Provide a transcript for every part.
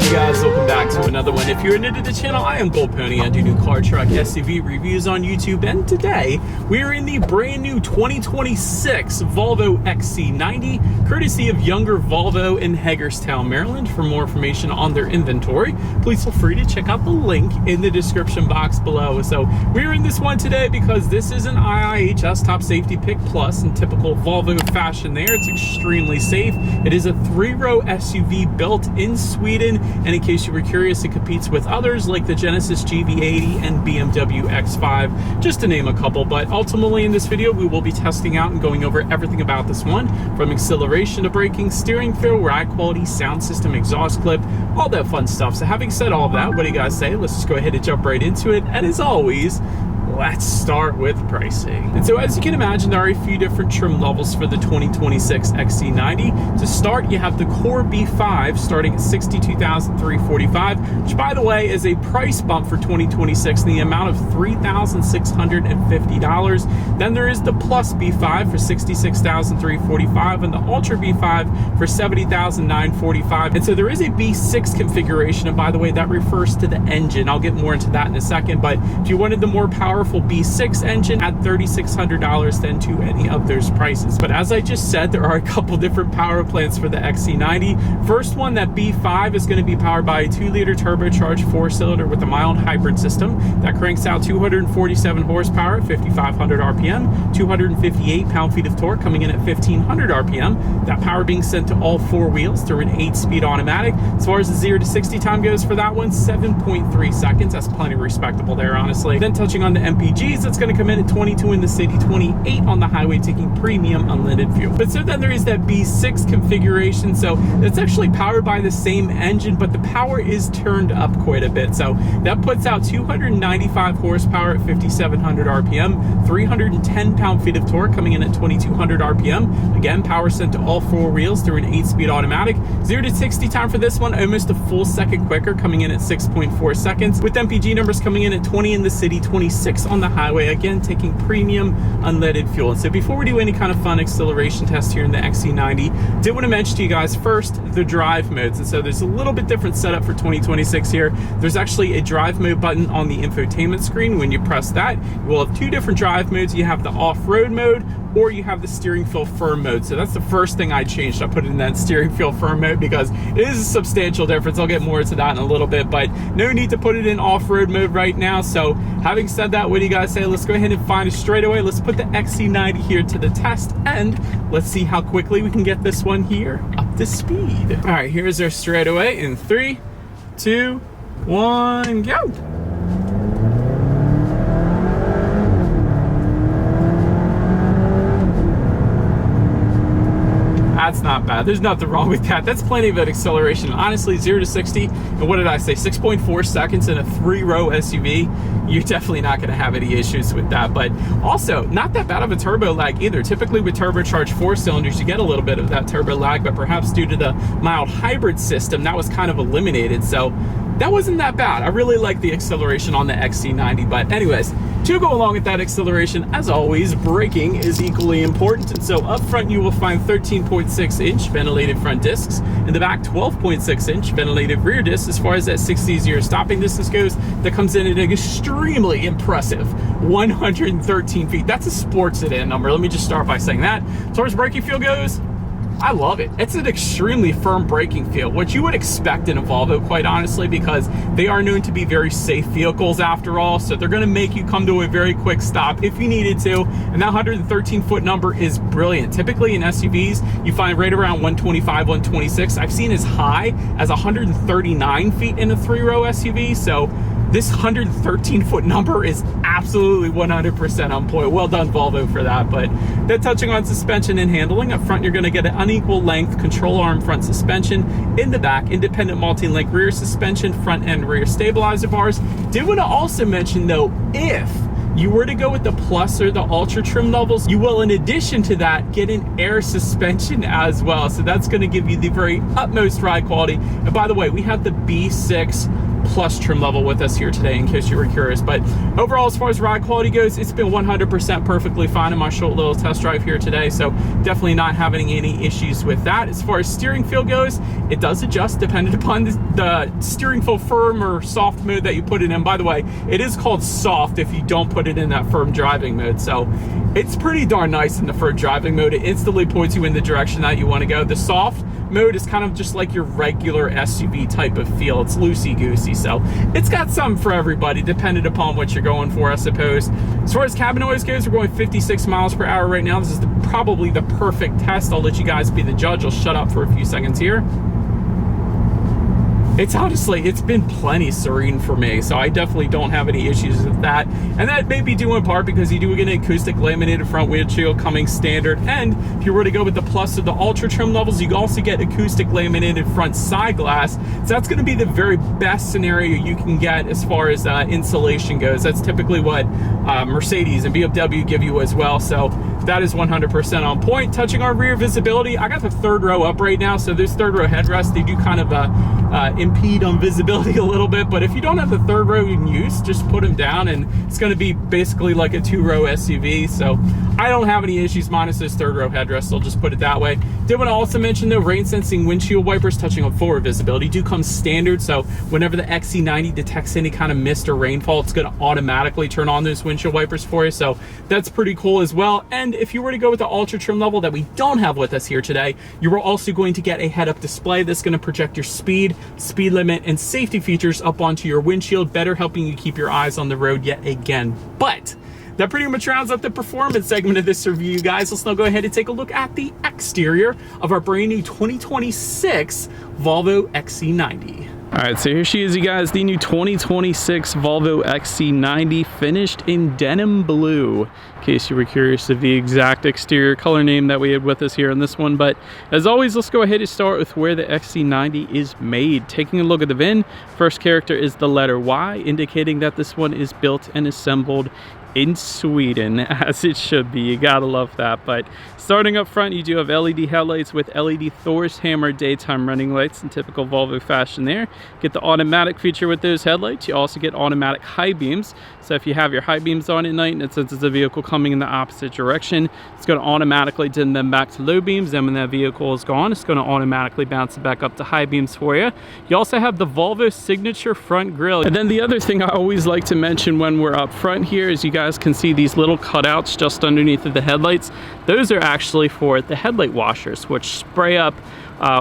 you guys? Welcome back to another one. If you're new to the channel, I am Gold Pony. I do new car, truck, SUV reviews on YouTube, and today we're in the brand new 2026 Volvo XC90, courtesy of Younger Volvo in Hagerstown, Maryland. For more information on their inventory, please feel free to check out the link in the description box below. So we're in this one today because this is an IIHS Top Safety Pick Plus in typical Volvo fashion there. It's extremely safe. It is a 3-row SUV built in Sweden, and in case you were curious, it competes with others like the Genesis GV80 and BMW X5, just to name a couple. But ultimately in this video, we will be testing out and going over everything about this one, from acceleration to braking, steering feel, ride quality, sound system, exhaust clip, all that fun stuff. So having said all of that, what do you guys say? Let's just go ahead and jump right into it. And as always, let's start with pricing. And so as you can imagine, there are a few different trim levels for the 2026 XC90. To start, you have the Core B5 starting at $62,345, which by the way is a price bump for 2026 in the amount of $3,650. Then there is the Plus B5 for $66,345 and the Ultra B5 for $70,945. And so there is a B6 configuration, and by the way, that refers to the engine. I'll get more into that in a second, but if you wanted the more powerful B6 engine at $3,600 than to any of those prices. But as I just said, there are a couple different power plants for the XC90. First one, that B5 is going to be powered by a 2-liter turbocharged 4-cylinder with a mild hybrid system that cranks out 247 horsepower at 5,500 RPM, 258 pound-feet of torque coming in at 1,500 RPM. That power being sent to all 4 wheels through an 8-speed automatic. As far as the 0 to 60 time goes for that one, 7.3 seconds. That's plenty respectable there, honestly. Then touching on the MPGs, that's going to come in at 22 in the city, 28 on the highway, taking premium unleaded fuel. But so then there is that B6 configuration. So it's actually powered by the same engine, but the power is turned up quite a bit. So that puts out 295 horsepower at 5,700 RPM, 310 pound-feet of torque coming in at 2,200 RPM. Again, power sent to all 4 wheels through an 8-speed automatic. 0 to 60 time for this one, almost a full second quicker, coming in at 6.4 seconds, with MPG numbers coming in at 20 in the city, 26 on the highway, again taking premium unleaded fuel. And so before we do any kind of fun acceleration test here in the XC90, did want to mention to you guys first the drive modes. And so there's a little bit different setup for 2026 here. There's actually a drive mode button on the infotainment screen. When you press that, you will have 2 different drive modes. You have the off-road mode, or you have the steering feel firm mode. So that's the first thing I changed. I put it in that steering feel firm mode because it is a substantial difference. I'll get more into that in a little bit, but no need to put it in off-road mode right now. So having said that, what do you guys say? Let's go ahead and find a straightaway. Let's put the XC90 here to the test, and let's see how quickly we can get this one here up to speed. All right, here's our straightaway in 3, 2, 1, go. That's not bad. There's nothing wrong with that. That's plenty of an acceleration. Honestly, 0 to 60, and what did I say? 6.4 seconds in a 3-row SUV. You're definitely not going to have any issues with that. But also, not that bad of a turbo lag either. Typically with turbocharged 4 cylinders, you get a little bit of that turbo lag, but perhaps due to the mild hybrid system, that was kind of eliminated. So that wasn't that bad. I really like the acceleration on the XC90. But anyways, to go along with that acceleration, as always, braking is equally important. And so up front, you will find 13.6-inch ventilated front discs. In the back, 12.6-inch ventilated rear discs. As far as that 60-0 stopping distance goes, that comes in at an extremely impressive 113 feet. That's a sports sedan number. Let me just start by saying that. As far as braking feel goes, I love it. It's an extremely firm braking feel, which you would expect in a Volvo, quite honestly, because they are known to be very safe vehicles after all. So they're going to make you come to a very quick stop if you needed to. And that 113-foot number is brilliant. Typically in SUVs, you find right around 125, 126. I've seen as high as 139 feet in a 3-row SUV. So this 113-foot number is absolutely 100% on point. Well done, Volvo, for that. But then touching on suspension and handling, up front, you're going to get an unequal length control arm front suspension. In the back, independent multi-link rear suspension, front and rear stabilizer bars. Did want to also mention, though, if you were to go with the Plus or the Ultra trim levels, you will, in addition to that, get an air suspension as well. So that's going to give you the very utmost ride quality. And by the way, we have the B6 Plus trim level with us here today, in case you were curious. But overall, as far as ride quality goes, it's been 100% perfectly fine in my short little test drive here today, so definitely not having any issues with that. As far as steering feel goes, it does adjust depending upon the steering feel firm or soft mode that you put it in. By the way, it is called soft if you don't put it in that firm driving mode, so it's pretty darn nice in the firm driving mode. It instantly points you in the direction that you want to go. The soft mode is kind of just like your regular SUV type of feel. It's loosey-goosey, so it's got something for everybody depending upon what you're going for, I suppose. As far as cabin noise goes, we're going 56 miles per hour right now. This is probably the perfect test. I'll let you guys be the judge. I'll shut up for a few seconds here. It's honestly, it's been plenty serene for me, so I definitely don't have any issues with that. And that may be due in part because you do get an acoustic laminated front windshield coming standard, and if you were to go with the Plus or the Ultra trim levels, you also get acoustic laminated front side glass. So that's going to be the very best scenario you can get as far as insulation goes. That's typically what Mercedes and BMW give you as well, so that is 100% on point. Touching our rear visibility, I got the third row up right now, so those third row headrests, they do kind of impede on visibility a little bit, but if you don't have the third row in use, just put them down and it's going to be basically like a 2-row SUV. So I don't have any issues minus those third row headrests. I'll just put it that way. Did want to also mention though, rain sensing windshield wipers touching on forward visibility do come standard, so whenever the XC90 detects any kind of mist or rainfall, it's going to automatically turn on those windshield wipers for you, so that's pretty cool as well. And if you were to go with the Ultra trim level that we don't have with us here today, you are also going to get a head-up display that's going to project your speed limit, and safety features up onto your windshield, better helping you keep your eyes on the road yet again. But that pretty much rounds up the performance segment of this review, guys. Let's now go ahead and take a look at the exterior of our brand new 2026 Volvo XC90. All right, so here she is, you guys, the new 2026 Volvo XC90 finished in denim blue, in case you were curious of the exact exterior color name that we had with us here on this one. But as always, let's go ahead and start with where the XC90 is made. Taking a look at the VIN, first character is the letter Y, indicating that this one is built and assembled in Sweden, as it should be. You gotta love that. But starting up front, you do have LED headlights with LED Thor's hammer daytime running lights in typical Volvo fashion there. Get the automatic feature with those headlights. You also get automatic high beams, so if you have your high beams on at night and it senses a vehicle coming in the opposite direction, it's going to automatically dim them back to low beams. Then when that vehicle is gone, it's going to automatically bounce it back up to high beams for you. You also have the Volvo signature front grille. And then the other thing I always like to mention when we're up front here is you guys can see these little cutouts just underneath of the headlights. Those are actually for the headlight washers, which spray up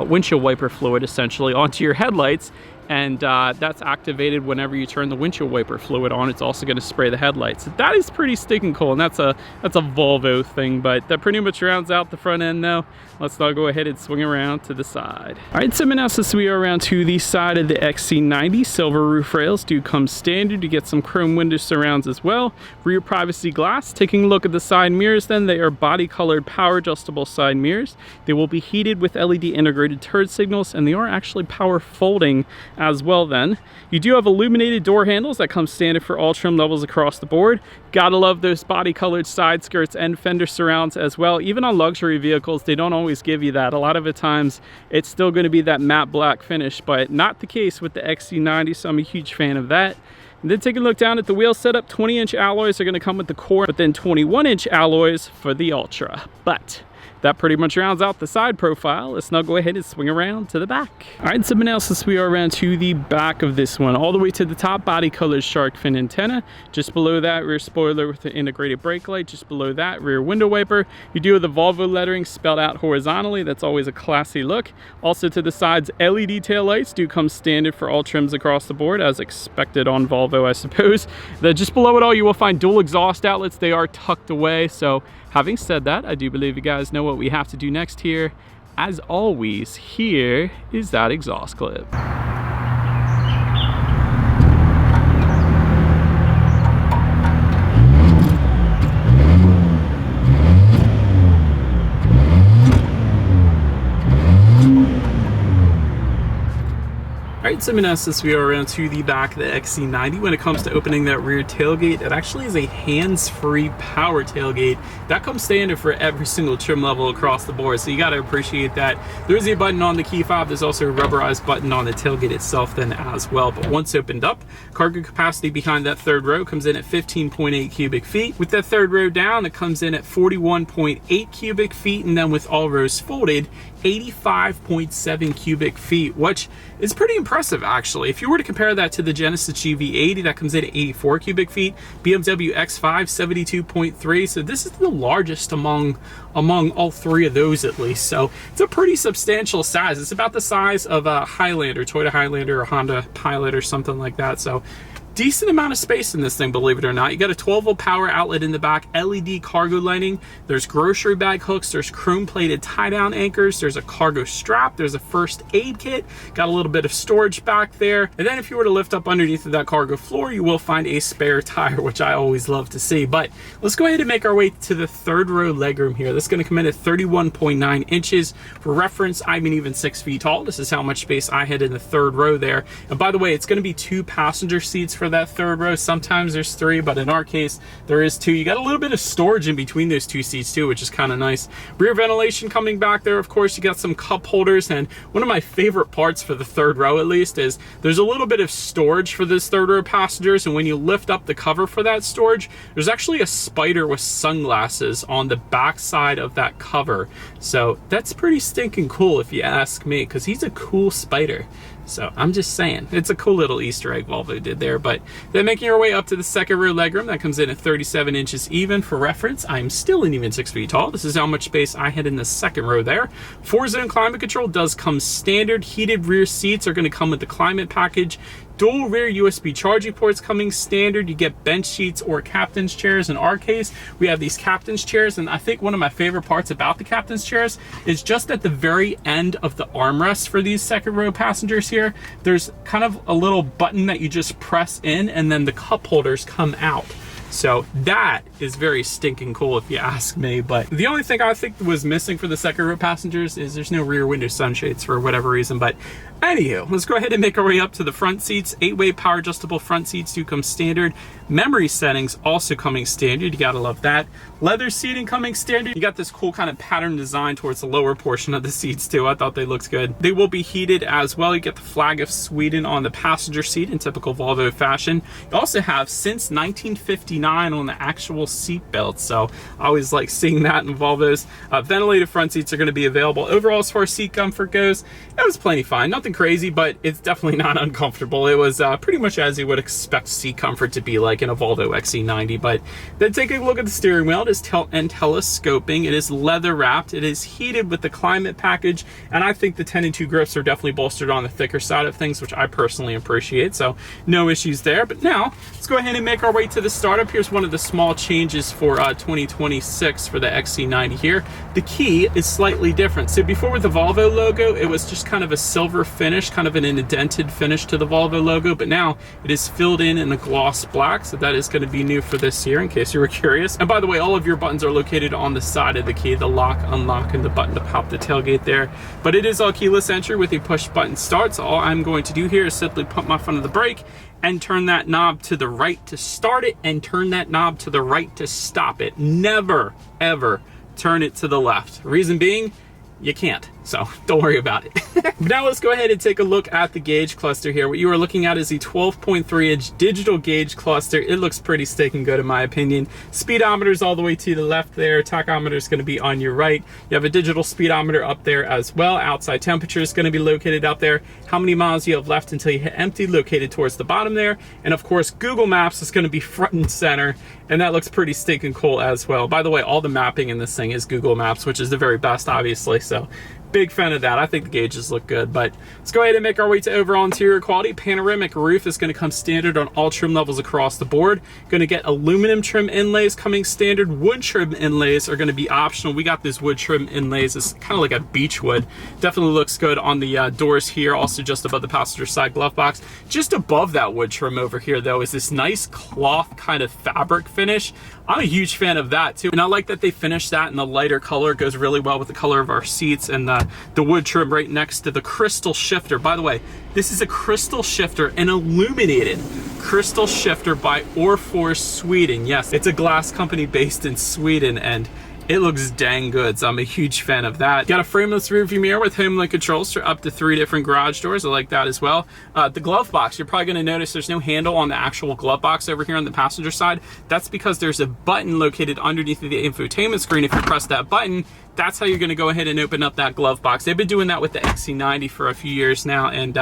windshield wiper fluid essentially onto your headlights, and that's activated whenever you turn the windshield wiper fluid on. It's also going to spray the headlights. That is pretty stinking cool, and that's a Volvo thing. But that pretty much rounds out the front end now. Let's now go ahead and swing around to the side. All right, so now since we are around to the side of the XC90, silver roof rails do come standard. You get some chrome window surrounds as well. Rear privacy glass. Taking a look at the side mirrors then, they are body colored power adjustable side mirrors. They will be heated with LED integrated turn signals, and they are actually power folding as well then. You do have illuminated door handles that come standard for all trim levels across the board. Gotta love those body colored side skirts and fender surrounds as well. Even on luxury vehicles, they don't always give you that. A lot of the times it's still going to be that matte black finish, but not the case with the XC90, so I'm a huge fan of that. And then taking a look down at the wheel setup, 20-inch alloys are going to come with the core, but then 21-inch alloys for the Ultra. But that pretty much rounds out the side profile. Let's now go ahead and swing around to the back. All right, so now since we are around to the back of this one, all the way to the top, body colored shark fin antenna. Just below that, rear spoiler with the integrated brake light. Just below that, rear window wiper. You do have the Volvo lettering spelled out horizontally. That's always a classy look. Also to the sides, LED tail lights do come standard for all trims across the board, as expected on Volvo, I suppose. Just below it all, you will find dual exhaust outlets. They are tucked away, so having said that, I do believe you guys know what we have to do next here. As always, here is that exhaust clip. Alright, so in essence, we are around to the back of the XC90. When it comes to opening that rear tailgate, it actually is a hands-free power tailgate. That comes standard for every single trim level across the board, so you got to appreciate that. There is a button on the key fob. There's also a rubberized button on the tailgate itself then as well. But once opened up, cargo capacity behind that third row comes in at 15.8 cubic feet. With that third row down, it comes in at 41.8 cubic feet, and then with all rows folded, 85.7 cubic feet, which is pretty impressive actually. If you were to compare that to the Genesis GV80, that comes in at 84 cubic feet, BMW X5 72.3, so this is the largest among all three of those at least. So it's a pretty substantial size. It's about the size of a Highlander, Toyota Highlander or Honda Pilot or something like that. So decent amount of space in this thing, believe it or not. You got a 12-volt power outlet in the back, LED cargo lighting, there's grocery bag hooks, there's chrome-plated tie-down anchors, there's a cargo strap, there's a first aid kit, got a little bit of storage back there. And then if you were to lift up underneath of that cargo floor, you will find a spare tire, which I always love to see. But let's go ahead and make our way to the third row legroom here. This is going to come in at 31.9 inches. For reference, I'm even 6 feet tall. This is how much space I had in the third row there. And by the way, it's going to be 2 passenger seats for that third row. Sometimes there's 3, but in our case there is 2. You got a little bit of storage in between those 2 seats too, which is kind of nice. Rear ventilation coming back there. Of course, you got some cup holders, and one of my favorite parts for the third row at least is there's a little bit of storage for this third row passengers, and when you lift up the cover for that storage, there's actually a spider with sunglasses on the back side of that cover. So that's pretty stinking cool if you ask me, because he's a cool spider. So I'm just saying, it's a cool little Easter egg Volvo did there. But then making our way up to the second rear legroom, that comes in at 37 inches even. For reference, I'm still an even 6 feet tall. This is how much space I had in the second row there. 4-zone climate control does come standard. Heated rear seats are going to come with the climate package. Dual rear USB charging ports coming standard. You get bench seats or captain's chairs. In our case, we have these captain's chairs, and I think one of my favorite parts about the captain's chairs is just at the very end of the armrest for these second row passengers here, there's kind of a little button that you just press in, and then the cup holders come out. So that is very stinking cool if you ask me. But the only thing I think was missing for the second row passengers is there's no rear window sunshades for whatever reason. But anywho, let's go ahead and make our way up to the front seats. 8-way power adjustable front seats do come standard. Memory settings also coming standard. You gotta love that. Leather seating coming standard. You got this cool kind of pattern design towards the lower portion of the seats too. I thought they looked good. They will be heated as well. You get the flag of Sweden on the passenger seat in typical Volvo fashion. You also have since 1959 on the actual seat belt, so I always like seeing that in Volvos. Ventilated front seats are going to be available. Overall, as far as seat comfort goes, it was plenty fine. Nothing crazy, but it's definitely not uncomfortable. It was pretty much as you would expect seat comfort to be like in a Volvo XC90. But then take a look at the steering wheel. It is telescoping. It is leather wrapped. It is heated with the climate package, and I think the 10 and 2 grips are definitely bolstered on the thicker side of things, which I personally appreciate, so no issues there. But now let's go ahead and make our way to the startup. Here's one of the small changes for 2026 for the XC90 here. The key is slightly different. So before with the Volvo logo, it was just kind of a silver finish, kind of an indented finish to the Volvo logo, but now it is filled in a gloss black, so that is going to be new for this year in case you were curious. And by the way, all of your buttons are located on the side of the key, the lock, unlock, and the button to pop the tailgate there. But it is all keyless entry with a push button start, so all I'm going to do here is simply pump my foot on the brake and turn that knob to the right to start it, and turn that knob to the right to stop it. Never, ever turn it to the left. Reason being, you can't. So don't worry about it. Now let's go ahead and take a look at the gauge cluster here. What you are looking at is the 12.3-inch digital gauge cluster. It looks pretty stinking good in my opinion. Speedometer is all the way to the left there. Tachometer is going to be on your right. You have a digital speedometer up there as well. Outside temperature is going to be located up there. How many miles you have left until you hit empty, located towards the bottom there. And of course, Google Maps is going to be front and center, and that looks pretty stinking cool as well. By the way, all the mapping in this thing is Google Maps, which is the very best, obviously. So big fan of that. I think the gauges look good. But let's go ahead and make our way to overall interior quality. Panoramic roof is going to come standard on all trim levels across the board. Going to get aluminum trim inlays coming standard. Wood trim inlays are going to be optional. We got this wood trim inlays. It's kind of like a beech wood. Definitely looks good on the doors here. Also just above the passenger side glove box. Just above that wood trim over here though is this nice cloth kind of fabric finish. I'm a huge fan of that too. And I like that they finished that in a lighter color. It goes really well with the color of our seats and the wood trim right next to the crystal shifter. By the way, this is a crystal shifter, an illuminated crystal shifter by Orforce Sweden. Yes, it's a glass company based in Sweden, and it looks dang good, so I'm a huge fan of that. Got a frameless rearview mirror with home link controls for up to 3 different garage doors. I like that as well. The glove box, you're probably gonna notice there's no handle on the actual glove box over here on the passenger side. That's because there's a button located underneath the infotainment screen. If you press that button, that's how you're gonna go ahead and open up that glove box. They've been doing that with the XC90 for a few years now, and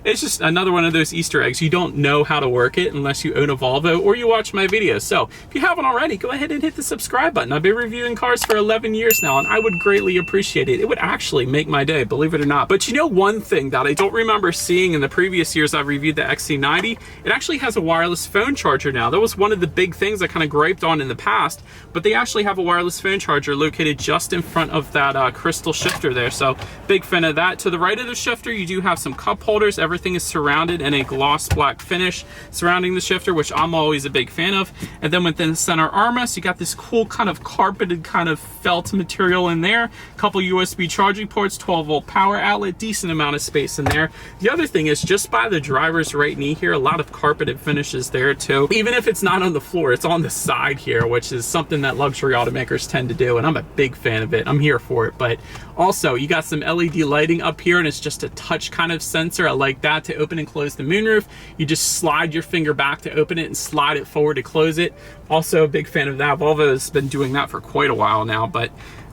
it's just another one of those Easter eggs. You don't know how to work it unless you own a Volvo or you watch my videos. So if you haven't already, go ahead and hit the subscribe button. I've been reviewing cars for 11 years now, and I would greatly appreciate it. It would actually make my day, believe it or not. But you know, one thing that I don't remember seeing in the previous years I've reviewed the XC90, it actually has a wireless phone charger now. That was one of the big things I kind of griped on in the past, but they actually have a wireless phone charger located just in front of that crystal shifter there. So big fan of that. To the right of the shifter, you do have some cup holders. Everything is surrounded in a gloss black finish surrounding the shifter, which I'm always a big fan of. And then within the center armrest, you got this cool kind of carpeted kind of felt material in there. A couple USB charging ports, 12-volt power outlet, decent amount of space in there. The other thing is, just by the driver's right knee here, a lot of carpeted finishes there too. Even if it's not on the floor, it's on the side here, which is something that luxury automakers tend to do, and I'm a big fan of it. I'm here for it. But also, you got some LED lighting up here, and it's just a touch kind of sensor. I like that. To open and close the moonroof, you just slide your finger back to open it and slide it forward to close it. Also a big fan of that. Volvo has been doing that for quite a while now. But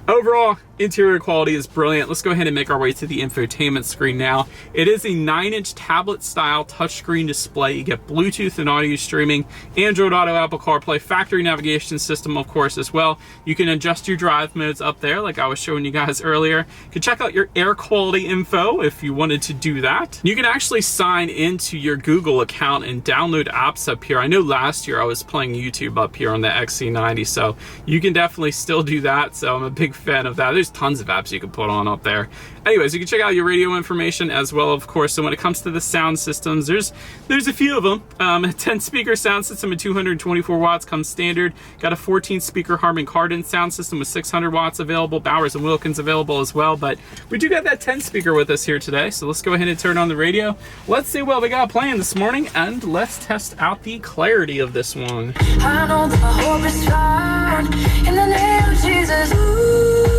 overall, interior quality is brilliant. Let's go ahead and make our way to the infotainment screen now. It is a 9-inch tablet style touchscreen display. You get Bluetooth and audio streaming, Android Auto, Apple CarPlay, factory navigation system, of course, as well. You can adjust your drive modes up there like I was showing you guys earlier. You can check out your air quality info if you wanted to do that. You can actually sign into your Google account and download apps up here. I know last year I was playing YouTube up here on the XC90, so you can definitely still do that. So I'm a big fan of that. There's tons of apps you can put on up there. Anyways, you can check out your radio information as well, of course. So when it comes to the sound systems, there's a few of them. A 10 speaker sound system with 224 watts comes standard. Got a 14 speaker Harman Kardon sound system with 600 watts available. Bowers and Wilkins available as well. But we do got that 10 speaker with us here today. So let's go ahead and turn on the radio. Let's see what we got playing this morning, and let's test out the clarity of this one. I know that my hope is found in the name of Jesus.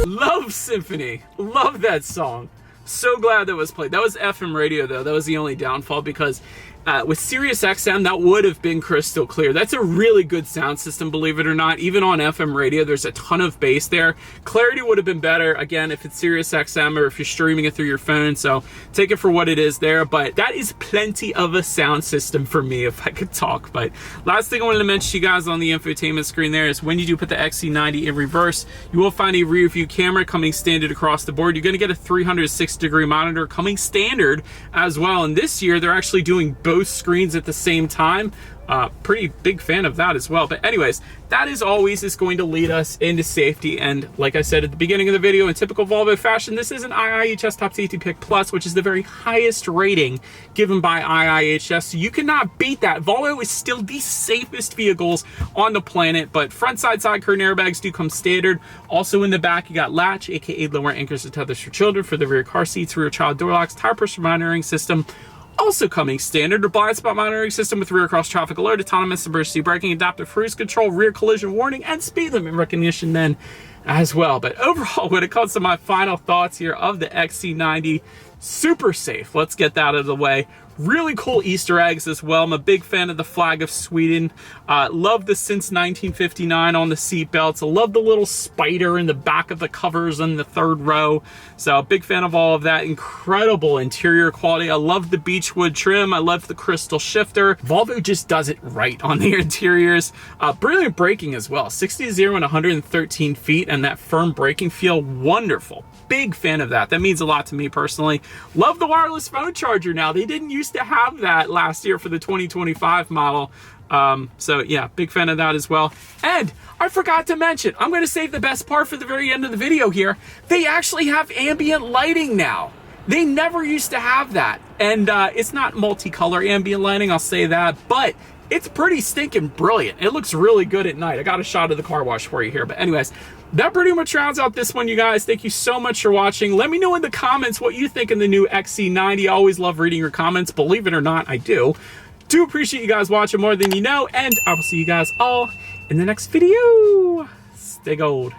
Love Symphony. Love that song. So glad that was played. That was FM radio though. That was the only downfall, because with Sirius XM, that would have been crystal clear. That's a really good sound system, believe it or not. Even on FM radio, there's a ton of bass there. Clarity would have been better, again, if it's Sirius XM or if you're streaming it through your phone. So take it for what it is there. But that is plenty of a sound system for me, if I could talk. But last thing I wanted to mention to you guys on the infotainment screen there is, when you do put the XC90 in reverse, you will find a rear view camera coming standard across the board. You're going to get a 360-degree monitor coming standard as well. And this year, they're actually doing both screens at the same time. Pretty big fan of that as well. But anyways, that is going to lead us into safety. And like I said at the beginning of the video, in typical Volvo fashion, this is an IIHS Top Safety Pick Plus, which is the very highest rating given by IIHS. So you cannot beat that. Volvo is still the safest vehicles on the planet, but front side curtain airbags do come standard. Also in the back, you got latch, aka lower anchors and tethers for children for the rear car seats, rear child door locks, tire pressure monitoring system. Also coming standard, a blind spot monitoring system with rear cross traffic alert, autonomous emergency braking, adaptive cruise control, rear collision warning, and speed limit recognition then as well. But overall, when it comes to my final thoughts here of the XC90, super safe. Let's get that out of the way. Really cool Easter eggs as well. I'm a big fan of the flag of Sweden. Love the since 1959 on the seat belts. I love the little spider in the back of the covers in the third row. So a big fan of all of that. Incredible interior quality. I love the beechwood trim. I love the crystal shifter. Volvo just does it right on the interiors. Brilliant braking as well. 60 to 0 and 113 feet, and that firm braking feel, wonderful. Big fan of that. That means a lot to me personally. Love the wireless phone charger now. They didn't used to have that last year for the 2025 model. So yeah, big fan of that as well. And I forgot to mention, I'm going to save the best part for the very end of the video here. They actually have ambient lighting now. They never used to have that. And it's not multicolor ambient lighting, I'll say that, but it's pretty stinking brilliant. It looks really good at night. I got a shot of the car wash for you here. But anyways, that pretty much rounds out this one, you guys. Thank you so much for watching. Let me know in the comments what you think of the new XC90. I always love reading your comments. Believe it or not, I do. Do appreciate you guys watching more than you know. And I will see you guys all in the next video. Stay gold.